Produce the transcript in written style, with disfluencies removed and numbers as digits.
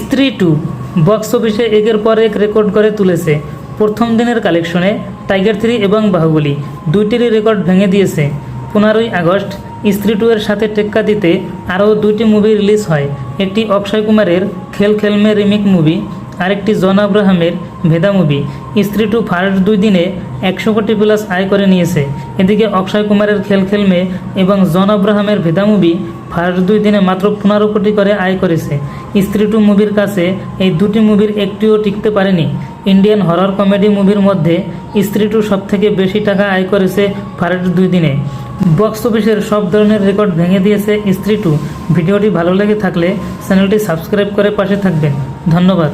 স্ত্রী 2 বক্স অফিসে একের পর এক রেকর্ড করে তুলেছে। প্রথম দিনের কালেকশনে টাইগার 3 এবং বাহুবলী দুইটিরই রেকর্ড ভেঙে দিয়েছে। 15ই আগস্ট স্ত্রী 2 এর সাথে টেক্কা দিতে আরও দুইটি মুভি রিলিজ হয়। একটি অক্ষয় কুমারের খেল খেল মে রিমেক মুভি, আরেকটি জন আব্রাহামের ভেদা মুভি। স্ত্রী 2 ফার্স্ট 2 দিনে 100 কোটি প্লাস আয় করে নিয়েছে। এদিকে অক্ষয় কুমারের খেল খেল মে এবং জন আব্রাহামের ভেদা মুভি ফার্স্ট 2 দিনে মাত্র 15 কোটি করে আয় করেছে। স্ত্রী 2 মুভির কাছে এই দুটি মুভির একটিও টিকতে পারেনি। ইন্ডিয়ান হরর কমেডি মুভির মধ্যে স্ত্রী 2 সবথেকে বেশি টাকা আয় করেছে ফার্স্ট 2 দিনে। বক্স অফিসের সব ধরনের রেকর্ড ভেঙে দিয়েছে স্ত্রী 2। ভিডিওটি ভালো লেগে থাকলে চ্যানেলটি সাবস্ক্রাইব করে পাশে থাকবেন। ধন্যবাদ।